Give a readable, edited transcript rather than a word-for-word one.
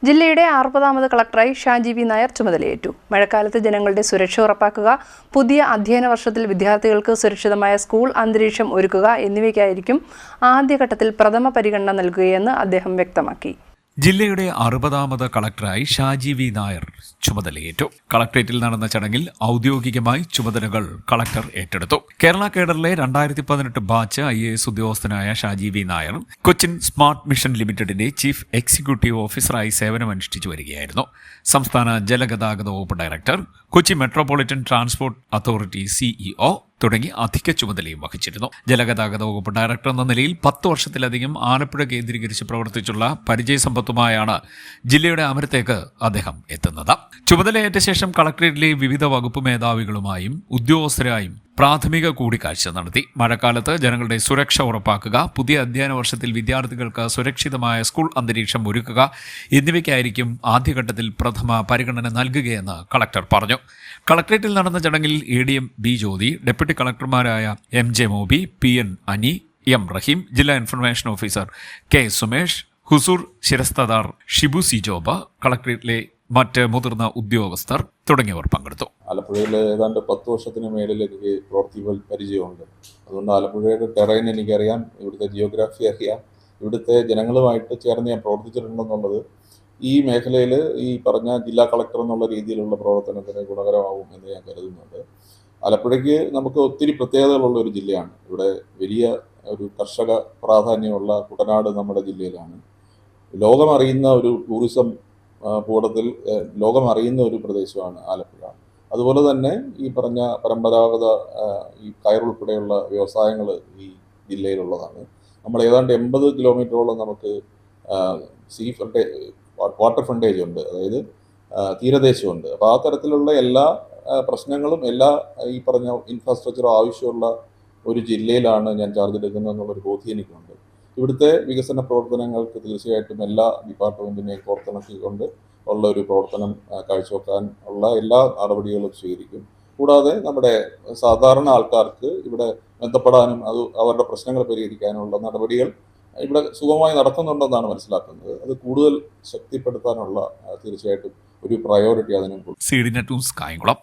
ജില്ലയുടെ 60ാമത് കളക്ടറായി ഷാജി വി നായർ ചുമതലയേറ്റു. മഴക്കാലത്ത് ജനങ്ങളുടെ സുരക്ഷ ഉറപ്പാക്കുക, പുതിയ അധ്യയന വർഷത്തിൽ വിദ്യാർത്ഥികൾക്ക് സുരക്ഷിതമായ സ്കൂൾ അന്തരീക്ഷം ഒരുക്കുക എന്നിവയ്ക്കായിരിക്കും ആദ്യഘട്ടത്തിൽ പ്രഥമ പരിഗണന നൽകുകയെന്ന് അദ്ദേഹം വ്യക്തമാക്കി. ജില്ലയുടെ 60ാമത് കളക്ടറായി ഷാജി വി നായർ ചുമതലയേറ്റു. കളക്ടറേറ്റിൽ നടന്ന ചടങ്ങിൽ ഔദ്യോഗികമായി ചുമതലകൾ കളക്ടർ ഏറ്റെടുത്തു. കേരള കേഡറിലെ 2018 ബാച്ച് IAS ഉദ്യോഗസ്ഥനായ Shaji V Nair Cochin smart mission ലിമിറ്റഡിന്റെ ചീഫ് എക്സിക്യൂട്ടീവ് ഓഫീസറായി സേവനമനുഷ്ഠിച്ചു വരികയായിരുന്നു. സംസ്ഥാന ജലഗതാഗത വകുപ്പ് director, Kochi metropolitan transport authority CEO തുടങ്ങി അധിക ചുമതലയും വഹിച്ചിരുന്നു. ജലഗതാഗത വകുപ്പ് ഡയറക്ടർ എന്ന നിലയിൽ 10 വർഷത്തിലധികം ആലപ്പുഴ കേന്ദ്രീകരിച്ച് പ്രവർത്തിച്ചുള്ള പരിചയസമ്പത്തുമായാണ് ജില്ലയുടെ അമരത്തേക്ക് അദ്ദേഹം എത്തുന്നത്. ചുമതലയേറ്റ ശേഷം കളക്ടറേറ്റിലെ വിവിധ വകുപ്പ് മേധാവികളുമായും ഉദ്യോഗസ്ഥരായും പ്രാഥമിക കൂടിക്കാഴ്ച നടത്തി. മഴക്കാലത്ത് ജനങ്ങളുടെ സുരക്ഷ ഉറപ്പാക്കുക, പുതിയ അധ്യയന വർഷത്തിൽ വിദ്യാർത്ഥികൾക്ക് സുരക്ഷിതമായ സ്കൂൾ അന്തരീക്ഷം ഒരുക്കുക എന്നിവയ്ക്കായിരിക്കും ആദ്യഘട്ടത്തിൽ പ്രഥമ പരിഗണന നൽകുകയെന്ന് കളക്ടർ പറഞ്ഞു. കളക്ടറേറ്റിൽ നടന്ന ചടങ്ങിൽ ADM B ജ്യോതി, ഡെപ്യൂട്ടി കളക്ടർമാരായ MJ Mobi, PN Ani, M Rahim, ജില്ലാ ഇൻഫർമേഷൻ ഓഫീസർ K സുമേഷ്, ഹുസൂർ ശിരസ്തദാർ, ഷിബു സി ജോബ, കളക്ടറേറ്റിലെ മറ്റ് മുതിർന്ന ഉദ്യോഗസ്ഥർ തുടങ്ങിയവർ പങ്കെടുത്തു. ആലപ്പുഴയിൽ ഏതാണ്ട് 10 വർഷത്തിന് മേളിൽ എനിക്ക് പ്രവൃത്തി പരിചയമുണ്ട്. അതുകൊണ്ട് ആലപ്പുഴയുടെ ടെറൈൻ എനിക്കറിയാം, ഇവിടുത്തെ ജിയോഗ്രാഫി അറിയാം, ഇവിടുത്തെ ജനങ്ങളുമായിട്ട് ചേർന്ന് ഞാൻ പ്രവർത്തിച്ചിട്ടുണ്ടെന്നുള്ളത് ഈ മേഖലയിൽ ഈ പറഞ്ഞ ജില്ലാ കളക്ടർ എന്നുള്ള രീതിയിലുള്ള പ്രവർത്തനത്തിന് ഗുണകരമാവും എന്ന് ഞാൻ കരുതുന്നുണ്ട്. ആലപ്പുഴയ്ക്ക് നമുക്ക് ഒത്തിരി പ്രത്യേകതകളുള്ള ഒരു ജില്ലയാണ്. ഇവിടെ വലിയ ഒരു കർഷക പ്രാധാന്യമുള്ള കുട്ടനാട് നമ്മുടെ ജില്ലയിലാണ്. ലോകമറിയുന്ന ഒരു ടൂറിസം കൂടത്തിൽ ലോകമറിയുന്ന ഒരു പ്രദേശമാണ് ആലപ്പുഴ. അതുപോലെ തന്നെ ഈ പറഞ്ഞ പരമ്പരാഗത ഈ കയറുൾപ്പെടെയുള്ള വ്യവസായങ്ങൾ ഈ ജില്ലയിലുള്ളതാണ്. നമ്മൾ ഏതാണ്ട് 80 കിലോമീറ്ററോളം നമുക്ക് വാട്ടർ ഫ്രണ്ടേജ് ഉണ്ട്, അതായത് തീരദേശമുണ്ട്. അപ്പോൾ ആ തരത്തിലുള്ള എല്ലാ പ്രശ്നങ്ങളും എല്ലാ ഈ പറഞ്ഞ ഇൻഫ്രാസ്ട്രക്ചറും ആവശ്യമുള്ള ഒരു ജില്ലയിലാണ് ഞാൻ ചാർജ് എടുക്കുന്നത് എന്നുള്ളൊരു ബോധ്യം എനിക്കുണ്ട്. ഇവിടുത്തെ വികസന പ്രവർത്തനങ്ങൾക്ക് തീർച്ചയായിട്ടും എല്ലാ ഡിപ്പാർട്ട്മെൻറ്റിനെയും കോർത്തിണക്കിക്കൊണ്ട് ഉള്ള ഒരു പ്രവർത്തനം കാഴ്ചവെക്കാൻ ഉള്ള എല്ലാ നടപടികളും സ്വീകരിക്കും. കൂടാതെ നമ്മുടെ സാധാരണ ആൾക്കാർക്ക് ഇവിടെ ബന്ധപ്പെടാനും അത് അവരുടെ പ്രശ്നങ്ങൾ പരിഹരിക്കാനുള്ള നടപടികൾ ഇവിടെ സുഗമമായി നടക്കുന്നുണ്ടെന്നാണ് മനസ്സിലാക്കുന്നത്. അത് കൂടുതൽ ശക്തിപ്പെടുത്താനുള്ള തീർച്ചയായിട്ടും ഒരു പ്രയോറിറ്റി അതിനുണ്ട്. CDNet news Kayamkulam.